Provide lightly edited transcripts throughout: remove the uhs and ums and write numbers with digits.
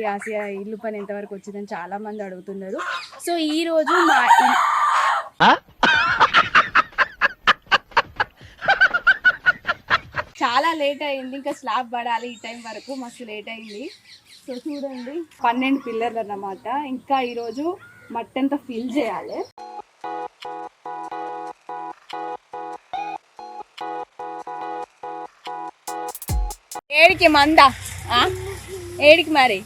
Asia ఇల్లు పని ఎంతవరకు వచ్చిందని చాలా మంది అడుగుతున్నారు. సో ఈ రోజు మా చాలా లేట్ అయింది, ఇంకా స్లాబ్ పడాలి. ఈ టైం వరకు మస్తు లేట్ అయింది. సో చూడండి 12 పిల్లర్లు అన్నమాట. ఇంకా ఈరోజు మట్టి అంతా ఫిల్ చేయాలి. ఏడికి మందా ఏడికి మరి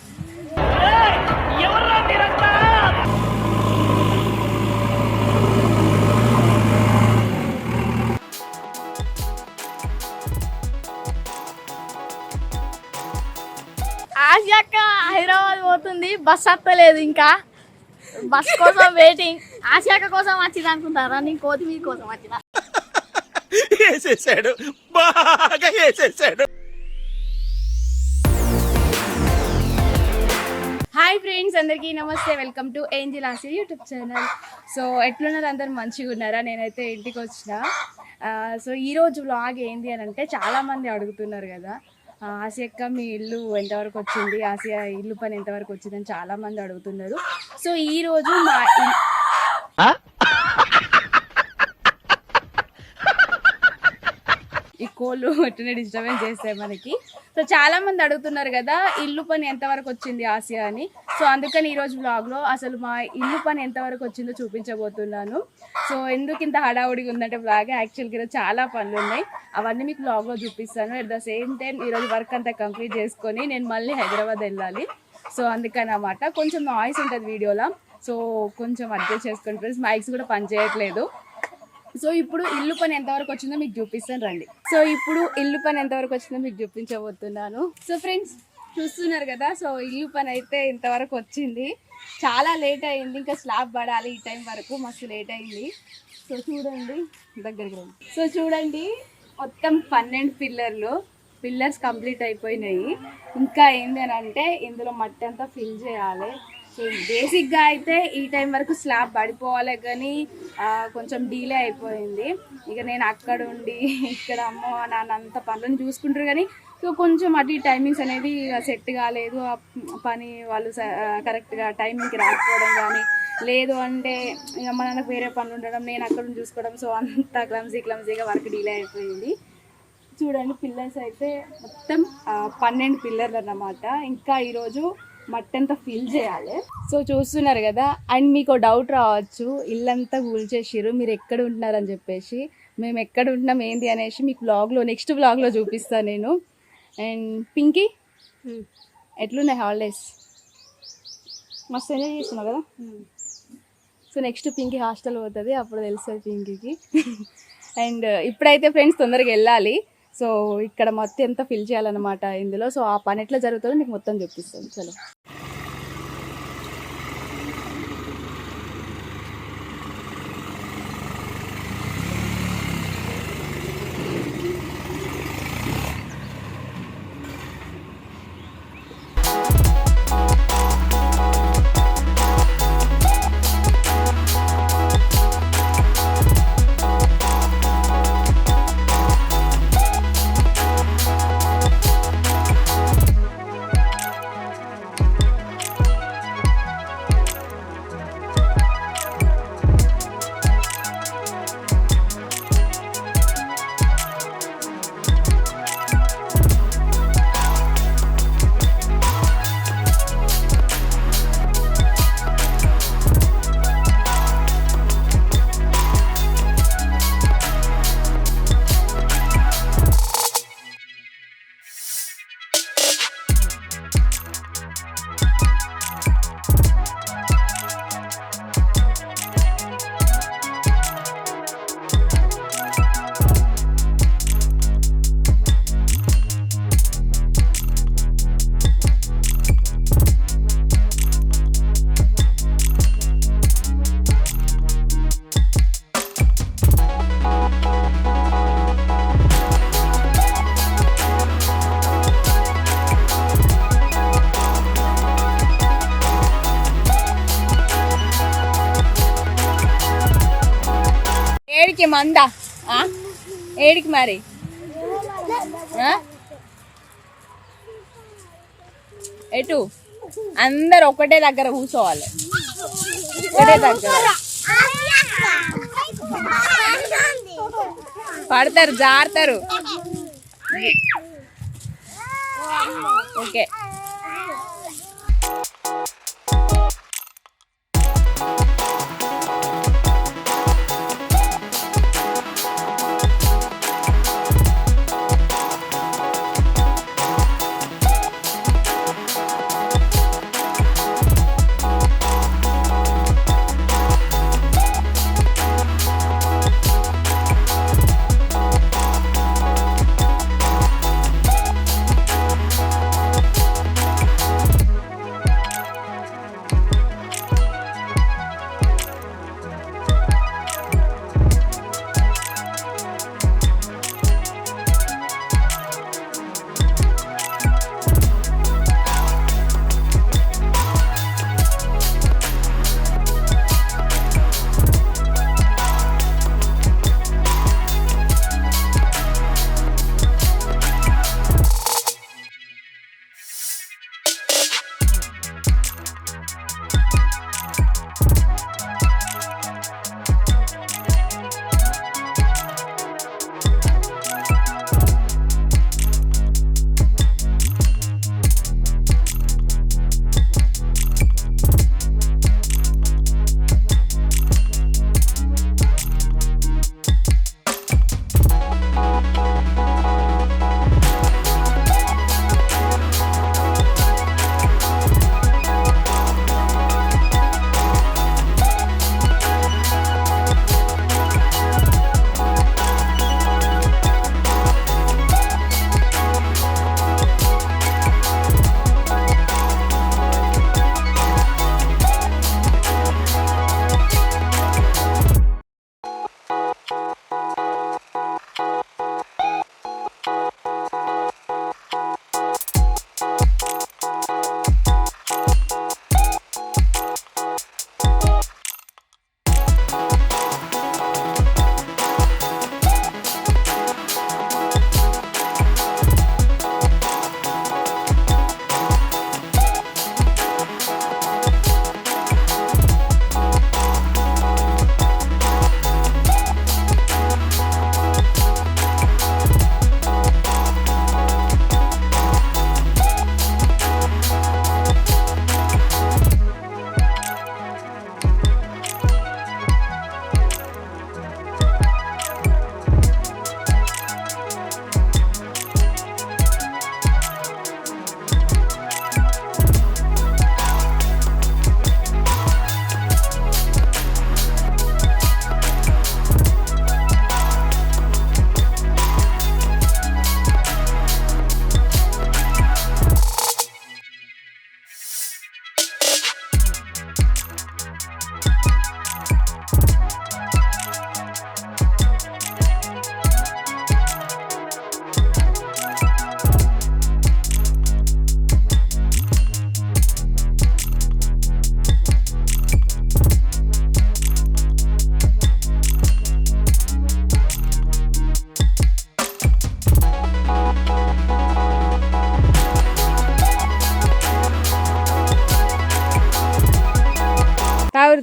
ఆసియాక హైదరాబాద్ పోతుంది, బస్ వస్తలేదు. ఇంకా బస్ కోసం వెయిటింగ్. ఆసియాక కోసం వచ్చింది అనుకుంటారా? నేను కొత్తిమీర కోసం వచ్చిన. వేసేసాడు, బాగా వేసేసాడు. హాయ్ ఫ్రెండ్స్, అందరికీ నమస్తే. Welcome to angel Asia YouTube channel. So ఎట్లున్నారు? అందరు మంచిగా ఉన్నారా? నేనైతే ఇంటికి వచ్చిన. సో ఈరోజు వ్లాగ్ ఏంటి అని అంటే, చాలామంది అడుగుతున్నారు కదా, ఆసియక్క మీ ఇల్లు ఎంతవరకు వచ్చింది, ఆసియా ఇల్లు పని ఎంతవరకు వచ్చిందని చాలామంది అడుగుతున్నారు. సో ఈరోజు మా ఈ కోళ్ళు ఎట్లనే డిస్టర్బెన్స్ చేస్తాయి మనకి. సో చాలా మంది అడుగుతున్నారు కదా ఇల్లు పని ఎంతవరకు వచ్చింది ఆసియా అని. సో అందుకని ఈరోజు బ్లాగ్లో అసలు మా ఇల్లు పని ఎంతవరకు వచ్చిందో చూపించబోతున్నాను. సో ఎందుకు ఇంత హడావుడిగా ఉందంటే బ్లాగ్, యాక్చువల్గా ఈరోజు చాలా పనులు ఉన్నాయి, అవన్నీ మీకు బ్లాగ్లో చూపిస్తాను. అట్ ద సేమ్ టైం ఈరోజు వర్క్ అంతా కంప్లీట్ చేసుకొని నేను మళ్ళీ హైదరాబాద్ వెళ్ళాలి. సో అందుకని అన్నమాట కొంచెం నాయిస్ ఉంటుంది వీడియోలో. సో కొంచెం అడ్జస్ట్ చేసుకోండి ఫ్రెండ్స్, మైక్స్ కూడా పనిచేయట్లేదు. సో ఇప్పుడు ఇల్లు పని ఎంతవరకు వచ్చిందో మీకు చూపిస్తాను రండి. సో ఇప్పుడు ఇల్లు పని ఎంతవరకు వచ్చిందో మీకు చూపించబోతున్నాను. సో ఫ్రెండ్స్ చూస్తున్నారు కదా, సో ఇల్లు పని అయితే ఇంతవరకు వచ్చింది. చాలా లేట్ అయింది, ఇంకా స్లాబ్ పడాలి. ఈ టైం వరకు మస్తు లేట్ అయింది. సో చూడండి దగ్గరికి రండి. సో చూడండి మొత్తం 12 పిల్లర్స్ కంప్లీట్ అయిపోయినాయి. ఇంకా ఏంటి అని అంటే ఇందులో మట్టి అంతా ఫిల్ చేయాలి. సో బేసిక్గా అయితే ఈ టైం వరకు స్లాబ్ పడిపోవాలి, కానీ కొంచెం డీలే అయిపోయింది. ఇక నేను అక్కడ ఉండి ఇక్కడ అమ్మో నాన్న అంత పనులను చూసుకుంటారు, కానీ సో కొంచెం అటు టైమింగ్స్ అనేది సెట్ కాలేదు. ఆ పని వాళ్ళు కరెక్ట్గా టైమింగ్కి రాకపోవడం కానీ, లేదు అంటే ఇక మా నాన్నకు వేరే పనులు ఉండడం, నేను అక్కడ చూసుకోవడం. సో అంతా క్లమ్జీగా వర్క్ డీలే అయిపోయింది. చూడండి పిల్లర్స్ అయితే మొత్తం 12 పిల్లర్లు అన్నమాట. ఇంకా ఈరోజు మట్టి అంతా ఫిల్ చేయాలి. సో చూస్తున్నారు కదా, అండ్ మీకు డౌట్ రావచ్చు, ఇల్లంతా కూల్చేసిర్రు, మీరు ఎక్కడ ఉంటున్నారని చెప్పేసి. మేము ఎక్కడ ఉంటున్నాం ఏంటి అనేసి మీకు నెక్స్ట్ బ్లాగ్లో చూపిస్తాను నేను. అండ్ పింకీ ఎట్లున్నాయి హాలిడేస్? మస్తు ఎంజాయ్ చేస్తున్నావు కదా. సో నెక్స్ట్ పింకీ హాస్టల్ పోతుంది, అప్పుడు తెలుస్తుంది పింకీకి. అండ్ ఇప్పుడైతే ఫ్రెండ్స్ తొందరగా వెళ్ళాలి. సో ఇక్కడ మొత్తం ఎంత ఫిల్ చేయాలన్నమాట ఇందులో. సో ఆ పని ఎట్లా జరుగుతుందో మీకు మొత్తం చూపిస్తాను. చలో ఏడికి మందా ఏడికి మరి ఎటు అందరు ఒకటే దగ్గర కూర్చోవాలి. ఒకటే దగ్గర పడతారు, జారుతారు. ఓకే.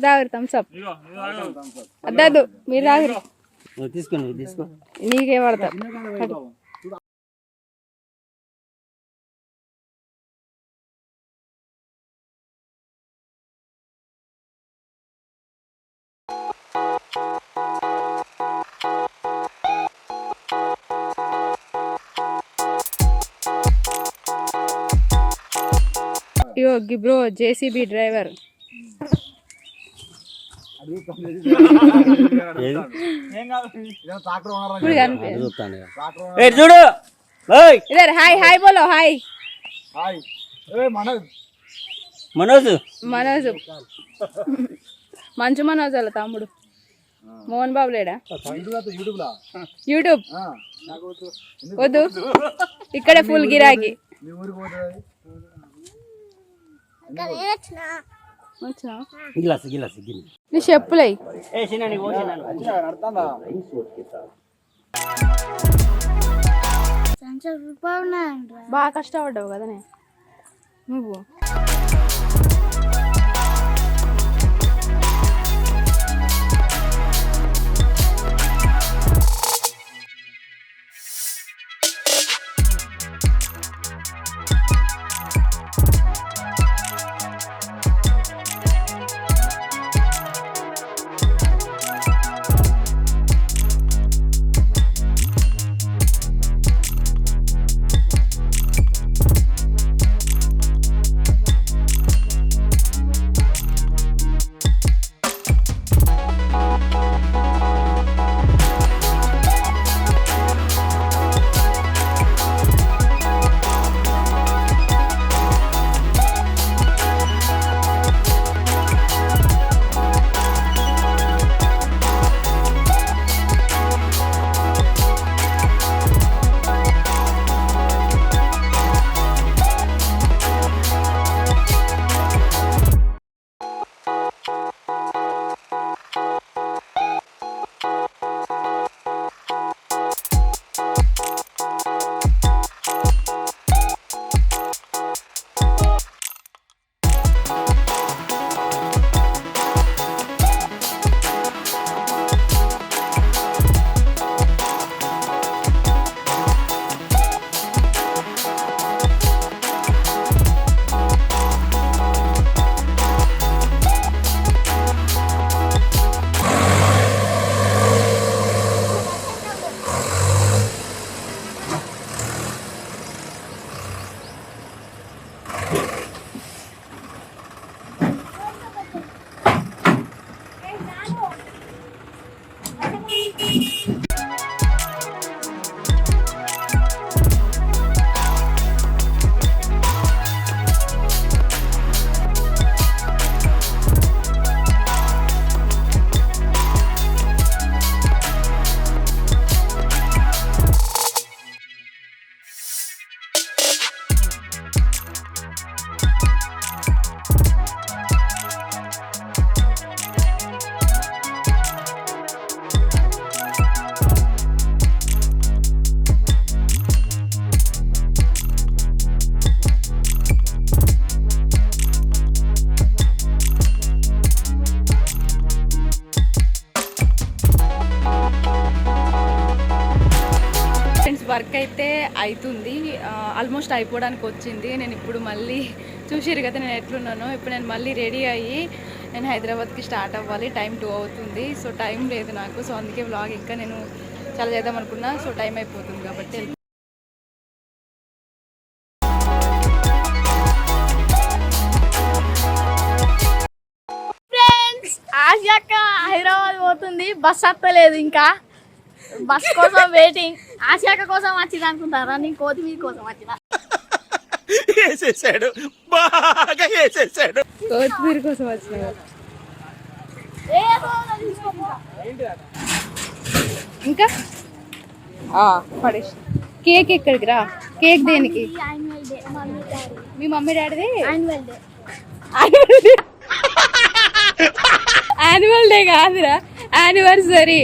తాగురు థమ్స్అప్ అద్దదు మీరు తాగురు తీసుకో నీకే పడతా ఇగో బ్రో జేసీబీ డ్రైవర్ చూడు ఇదర్ హాయ్ హాయ్ బోలో హాయ్ మనోజ్ మంచు మనోజ్ వాళ్ళ తమ్ముడు మోహన్ బాబు లేడా యూట్యూబ్ వద్దు ఇక్కడే ఫుల్ గిరాకీ నీ చెప్పులై బాగా కష్టపడ్డావు కదా నువ్వు వర్క్ అయితే అవుతుంది, ఆల్మోస్ట్ అయిపోవడానికి వచ్చింది. నేను ఇప్పుడు మళ్ళీ చూసిరు కదా నేను ఎట్లున్నానో. ఇప్పుడు నేను మళ్ళీ రెడీ అయ్యి నేను హైదరాబాద్కి స్టార్ట్ అవ్వాలి. టైం 2 అవుతుంది. సో టైం లేదు నాకు. సో అందుకే వ్లాగ్ ఇంకా నేను చాలా చేద్దాం అనుకున్నా. సో టైం అయిపోతుంది కాబట్టి ఆసియాక హైదరాబాద్ పోతుంది, బస్ వస్తలేదు ఇంకా. బస్ కోసం వెయిటింగ్. ఆసియాక కోసం వచ్చింది అనుకుంటారా? నేను కొత్తిమీర కోసం వచ్చిన. వేసేసాడు, బాగా వేసేసాడు. కొత్తిమీర కోసం వచ్చిన. ఇంకా పడేసి కేక్ ఎక్కడికి రా? కేక్ దేనికి? మీ మమ్మీ డాడీది యాన్యువల్ డే కాదురా, యానివర్సరీ.